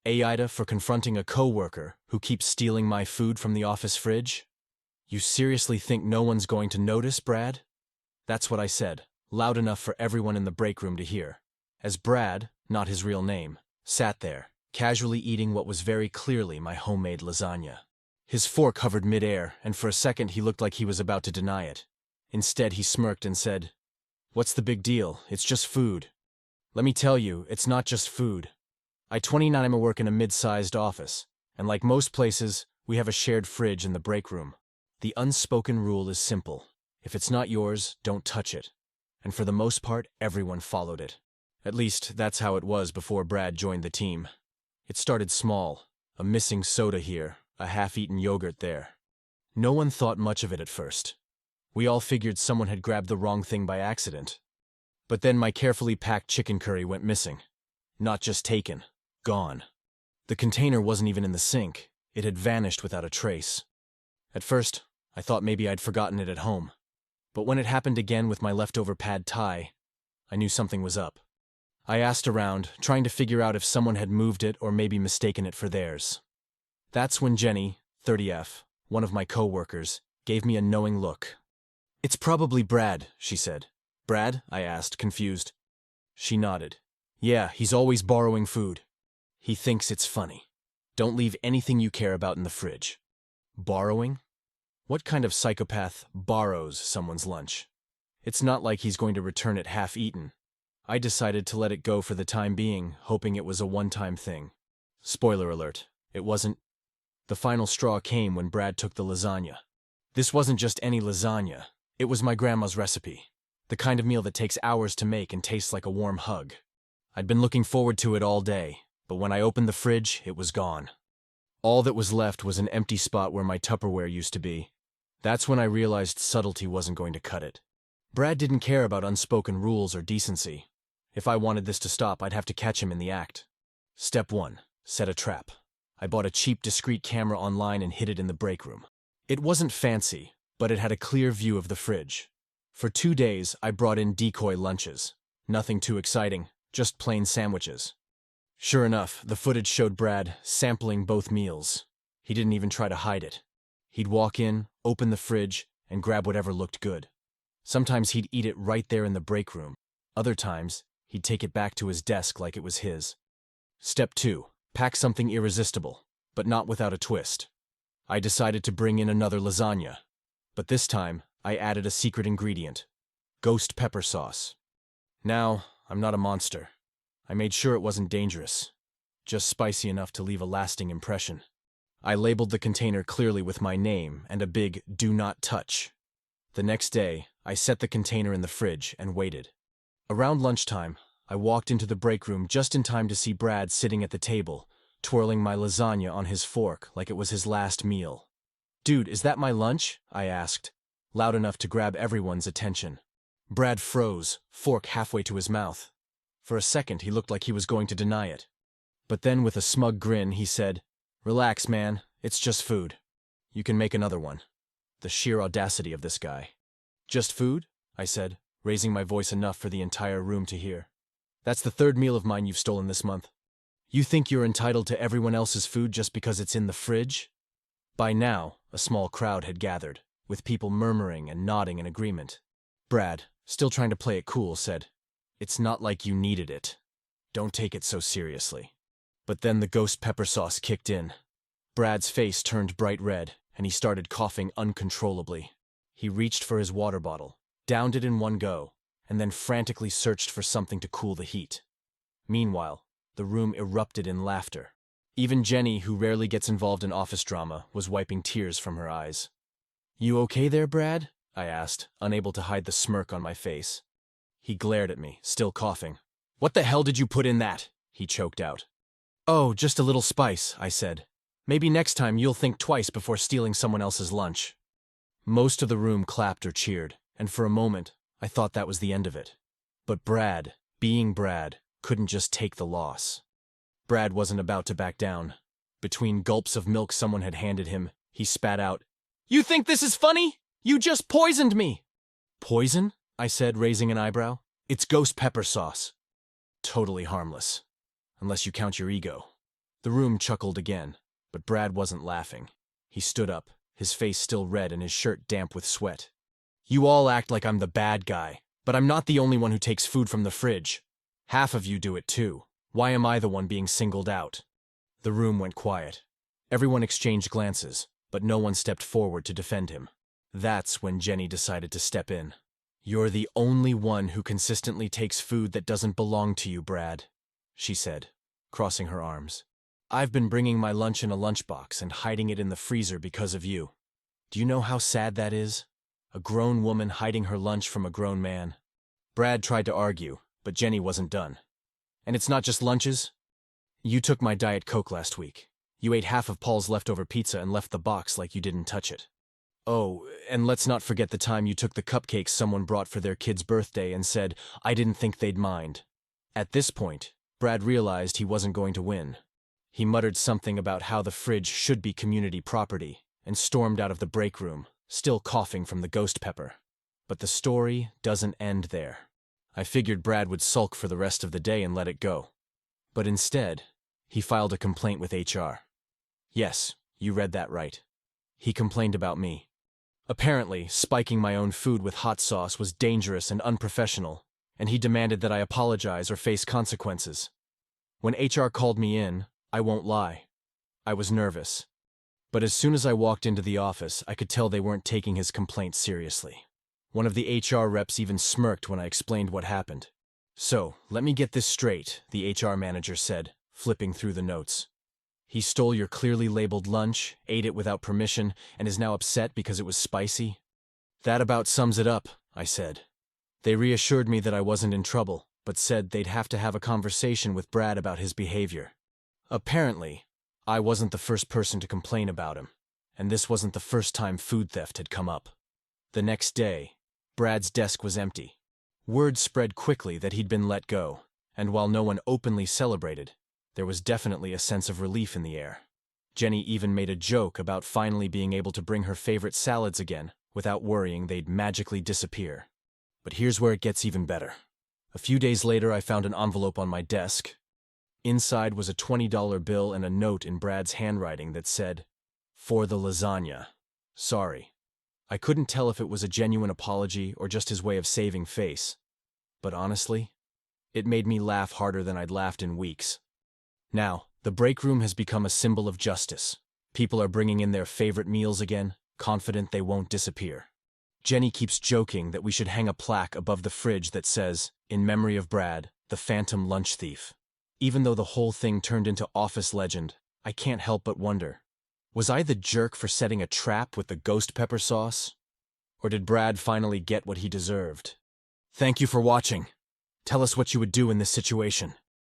AITA for confronting a coworker who keeps stealing my food from the office fridge? You seriously think no one's going to notice, Brad? That's what I said, loud enough for everyone in the break room to hear. As Brad, not his real name, sat there, casually eating what was very clearly my homemade lasagna. His fork hovered midair, and for a second he looked like he was about to deny it. Instead, he smirked and said, "What's the big deal? It's just food." Let me tell you, it's not just food. I 29 work in a mid-sized office, and like most places, we have a shared fridge in the break room. The unspoken rule is simple. If it's not yours, don't touch it. And for the most part, everyone followed it. At least, that's how it was before Brad joined the team. It started small, a missing soda here, a half-eaten yogurt there. No one thought much of it at first. We all figured someone had grabbed the wrong thing by accident. But then my carefully packed chicken curry went missing. Not just taken, gone. The container wasn't even in the sink. It had vanished without a trace. At first, I thought maybe I'd forgotten it at home. But when it happened again with my leftover pad thai, I knew something was up. I asked around, trying to figure out if someone had moved it or maybe mistaken it for theirs. That's when Jenny, 30F, one of my coworkers, gave me a knowing look. "It's probably Brad," she said. "Brad?" I asked, confused. She nodded. "Yeah, he's always borrowing food. He thinks it's funny. Don't leave anything you care about in the fridge." Borrowing? What kind of psychopath borrows someone's lunch? It's not like he's going to return it half-eaten. I decided to let it go for the time being, hoping it was a one-time thing. Spoiler alert, it wasn't. The final straw came when Brad took the lasagna. This wasn't just any lasagna. It was my grandma's recipe. The kind of meal that takes hours to make and tastes like a warm hug. I'd been looking forward to it all day, but when I opened the fridge, it was gone. All that was left was an empty spot where my Tupperware used to be. That's when I realized subtlety wasn't going to cut it. Brad didn't care about unspoken rules or decency. If I wanted this to stop, I'd have to catch him in the act. Step 1. Set a trap. I bought a cheap, discreet camera online and hid it in the break room. It wasn't fancy, but it had a clear view of the fridge. For 2 days, I brought in decoy lunches. Nothing too exciting, just plain sandwiches. Sure enough, the footage showed Brad sampling both meals. He didn't even try to hide it. He'd walk in, open the fridge, and grab whatever looked good. Sometimes he'd eat it right there in the break room. Other times, he'd take it back to his desk like it was his. Step 2. Pack something irresistible, but not without a twist. I decided to bring in another lasagna. But this time, I added a secret ingredient. Ghost pepper sauce. Now, I'm not a monster. I made sure it wasn't dangerous. Just spicy enough to leave a lasting impression. I labeled the container clearly with my name and a big "Do Not Touch." The next day, I set the container in the fridge and waited. Around lunchtime, I walked into the break room just in time to see Brad sitting at the table, twirling my lasagna on his fork like it was his last meal. "Dude, is that my lunch?" I asked, loud enough to grab everyone's attention. Brad froze, fork halfway to his mouth. For a second, he looked like he was going to deny it. But then, with a smug grin, he said, "Relax, man. It's just food. You can make another one." The sheer audacity of this guy. "Just food?" I said, raising my voice enough for the entire room to hear. "That's the 3rd meal of mine you've stolen this month. You think you're entitled to everyone else's food just because it's in the fridge?" By now, a small crowd had gathered, with people murmuring and nodding in agreement. Brad, still trying to play it cool, said, "It's not like you needed it. Don't take it so seriously." But then the ghost pepper sauce kicked in. Brad's face turned bright red, and he started coughing uncontrollably. He reached for his water bottle, downed it in one go, and then frantically searched for something to cool the heat. Meanwhile, the room erupted in laughter. Even Jenny, who rarely gets involved in office drama, was wiping tears from her eyes. "You okay there, Brad?" I asked, unable to hide the smirk on my face. He glared at me, still coughing. "What the hell did you put in that?" he choked out. "Oh, just a little spice," I said. "Maybe next time you'll think twice before stealing someone else's lunch." Most of the room clapped or cheered, and for a moment, I thought that was the end of it. But Brad, being Brad, couldn't just take the loss. Brad wasn't about to back down. Between gulps of milk someone had handed him, he spat out, "You think this is funny? You just poisoned me!" "Poison?" I said, raising an eyebrow. "It's ghost pepper sauce." Totally harmless. Unless you count your ego. The room chuckled again, but Brad wasn't laughing. He stood up, his face still red and his shirt damp with sweat. You all act like I'm the bad guy, but I'm not the only one who takes food from the fridge. Half of you do it too. Why am I the one being singled out? The room went quiet. Everyone exchanged glances, but no one stepped forward to defend him. That's when Jenny decided to step in. You're the only one who consistently takes food that doesn't belong to you, Brad, she said, crossing her arms. I've been bringing my lunch in a lunchbox and hiding it in the freezer because of you. Do you know how sad that is? A grown woman hiding her lunch from a grown man. Brad tried to argue, but Jenny wasn't done. And it's not just lunches. You took my Diet Coke last week. You ate half of Paul's leftover pizza and left the box like you didn't touch it. Oh, and let's not forget the time you took the cupcakes someone brought for their kid's birthday and said, I didn't think they'd mind. At this point, Brad realized he wasn't going to win. He muttered something about how the fridge should be community property and stormed out of the break room, still coughing from the ghost pepper. But the story doesn't end there. I figured Brad would sulk for the rest of the day and let it go. But instead, he filed a complaint with HR. Yes, you read that right. He complained about me. Apparently, spiking my own food with hot sauce was dangerous and unprofessional, and he demanded that I apologize or face consequences. When HR called me in, I won't lie, I was nervous. But as soon as I walked into the office, I could tell they weren't taking his complaint seriously. One of the HR reps even smirked when I explained what happened. So, let me get this straight, the HR manager said, flipping through the notes. He stole your clearly labeled lunch, ate it without permission, and is now upset because it was spicy? That about sums it up, I said. They reassured me that I wasn't in trouble, but said they'd have to have a conversation with Brad about his behavior. Apparently, I wasn't the first person to complain about him, and this wasn't the first time food theft had come up. The next day, Brad's desk was empty. Word spread quickly that he'd been let go, and while no one openly celebrated, there was definitely a sense of relief in the air. Jenny even made a joke about finally being able to bring her favorite salads again without worrying they'd magically disappear. But here's where it gets even better. A few days later, I found an envelope on my desk. Inside was a $20 bill and a note in Brad's handwriting that said, "For the lasagna. Sorry." I couldn't tell if it was a genuine apology or just his way of saving face. But honestly, it made me laugh harder than I'd laughed in weeks. Now, the break room has become a symbol of justice. People are bringing in their favorite meals again, confident they won't disappear. Jenny keeps joking that we should hang a plaque above the fridge that says, "In memory of Brad, the phantom lunch thief." Even though the whole thing turned into office legend, I can't help but wonder, was I the jerk for setting a trap with the ghost pepper sauce? Or did Brad finally get what he deserved? Thank you for watching. Tell us what you would do in this situation.